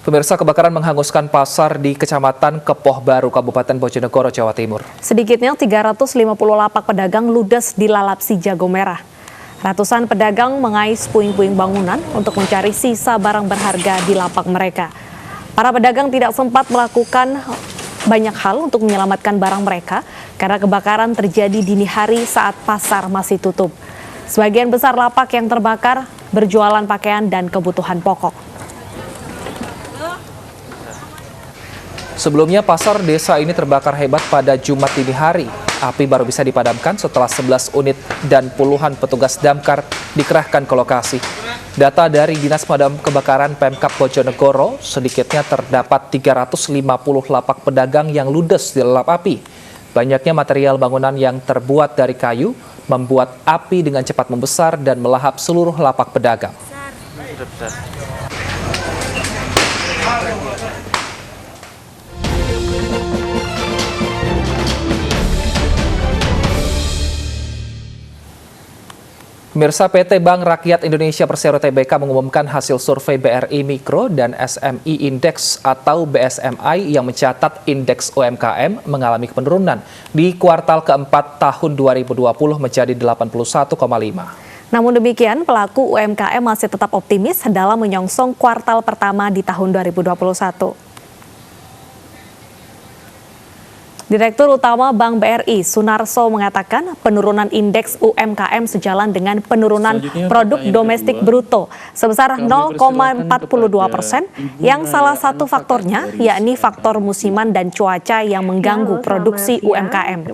Pemirsa, kebakaran menghanguskan pasar di Kecamatan Kepoh Baru, Kabupaten Bojonegoro, Jawa Timur. Sedikitnya 350 lapak pedagang ludes dilalap si jago merah. Ratusan pedagang mengais puing-puing bangunan untuk mencari sisa barang berharga di lapak mereka. Para pedagang tidak sempat melakukan banyak hal untuk menyelamatkan barang mereka karena kebakaran terjadi dini hari saat pasar masih tutup. Sebagian besar lapak yang terbakar berjualan pakaian dan kebutuhan pokok. Sebelumnya pasar desa ini terbakar hebat pada Jumat dini hari. Api baru bisa dipadamkan setelah 11 unit dan puluhan petugas damkar dikerahkan ke lokasi. Data dari Dinas Pemadam Kebakaran Pemkab Bojonegoro, sedikitnya terdapat 350 lapak pedagang yang ludes dilalap api. Banyaknya material bangunan yang terbuat dari kayu membuat api dengan cepat membesar dan melahap seluruh lapak pedagang. Pemirsa, PT Bank Rakyat Indonesia Persero Tbk mengumumkan hasil survei BRI Mikro dan SMI Index atau BSMI yang mencatat indeks UMKM mengalami penurunan di kuartal keempat tahun 2020 menjadi 81,5. Namun demikian, pelaku UMKM masih tetap optimis dalam menyongsong kuartal pertama di tahun 2021. Direktur Utama Bank BRI, Sunarso, mengatakan penurunan indeks UMKM sejalan dengan penurunan produk domestik bruto sebesar 0,42%, yang salah satu faktornya yakni faktor musiman dan cuaca yang mengganggu produksi UMKM.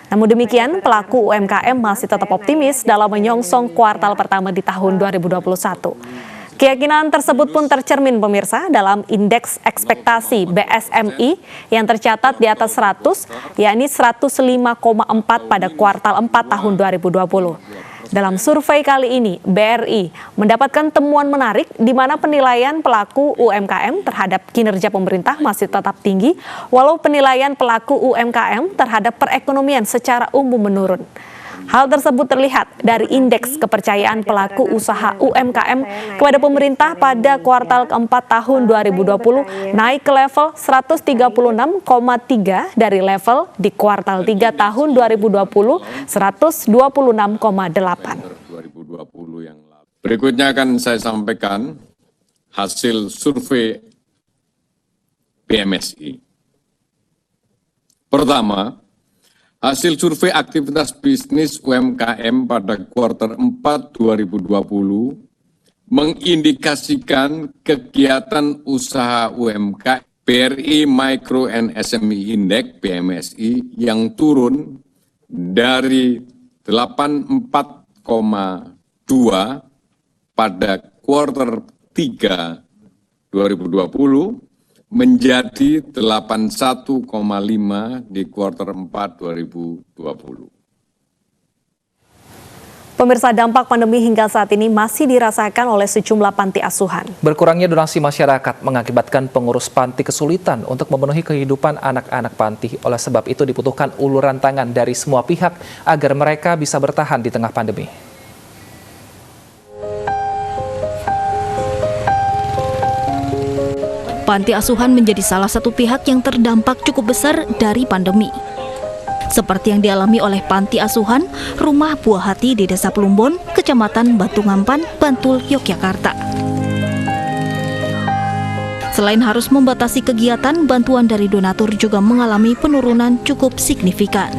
Namun demikian, pelaku UMKM masih tetap optimis dalam menyongsong kuartal pertama di tahun 2021. Keyakinan tersebut pun tercermin pemirsa dalam indeks ekspektasi BSMI yang tercatat di atas 100, yakni 105,4 pada kuartal 4 tahun 2020. Dalam survei kali ini, BRI mendapatkan temuan menarik di mana penilaian pelaku UMKM terhadap kinerja pemerintah masih tetap tinggi, walau penilaian pelaku UMKM terhadap perekonomian secara umum menurun. Hal tersebut terlihat dari indeks kepercayaan pelaku usaha UMKM kepada pemerintah pada kuartal keempat tahun 2020 naik ke level 136,3 dari level di kuartal 3 tahun 2020 126,8. Berikutnya akan saya sampaikan hasil survei BMSI. Pertama, hasil survei aktivitas bisnis UMKM pada kuartal 4 2020 mengindikasikan kegiatan usaha UMKM BRI Micro and SME Index BMSI yang turun dari 84,2 pada kuartal 3 2020 menjadi 81,5 di kuartal 4 2020. Pemirsa, dampak pandemi hingga saat ini masih dirasakan oleh sejumlah panti asuhan. Berkurangnya donasi masyarakat mengakibatkan pengurus panti kesulitan untuk memenuhi kehidupan anak-anak panti. Oleh sebab itu dibutuhkan uluran tangan dari semua pihak agar mereka bisa bertahan di tengah pandemi. Panti asuhan menjadi salah satu pihak yang terdampak cukup besar dari pandemi. Seperti yang dialami oleh Panti Asuhan Rumah Buah Hati di Desa Plumbon, Kecamatan Batu Ngampan, Bantul, Yogyakarta. Selain harus membatasi kegiatan, bantuan dari donatur juga mengalami penurunan cukup signifikan.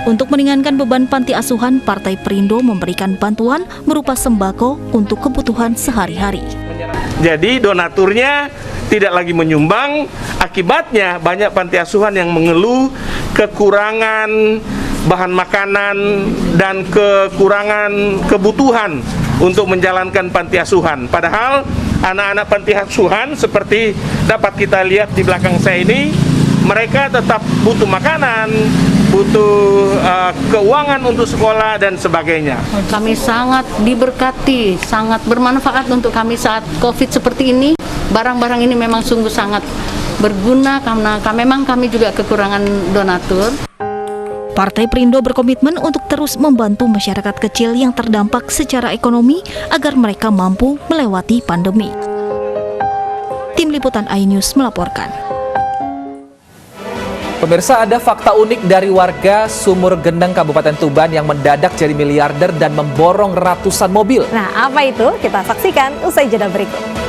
Untuk meringankan beban panti asuhan, Partai Perindo memberikan bantuan berupa sembako untuk kebutuhan sehari-hari. Jadi donaturnya tidak lagi menyumbang, akibatnya banyak panti asuhan yang mengeluh kekurangan bahan makanan dan kekurangan kebutuhan untuk menjalankan panti asuhan. Padahal anak-anak panti asuhan seperti dapat kita lihat di belakang saya ini, mereka tetap butuh makanan, butuh keuangan untuk sekolah dan sebagainya. Kami sangat diberkati, sangat bermanfaat untuk kami saat COVID seperti ini. Barang-barang ini memang sungguh sangat berguna karena memang kami juga kekurangan donatur. Partai Perindo berkomitmen untuk terus membantu masyarakat kecil yang terdampak secara ekonomi agar mereka mampu melewati pandemi. Tim Liputan iNews melaporkan. Pemirsa, ada fakta unik dari warga Sumur Geneng, Kabupaten Tuban yang mendadak jadi miliarder dan memborong ratusan mobil. Nah, apa itu? Kita saksikan usai jeda berikut.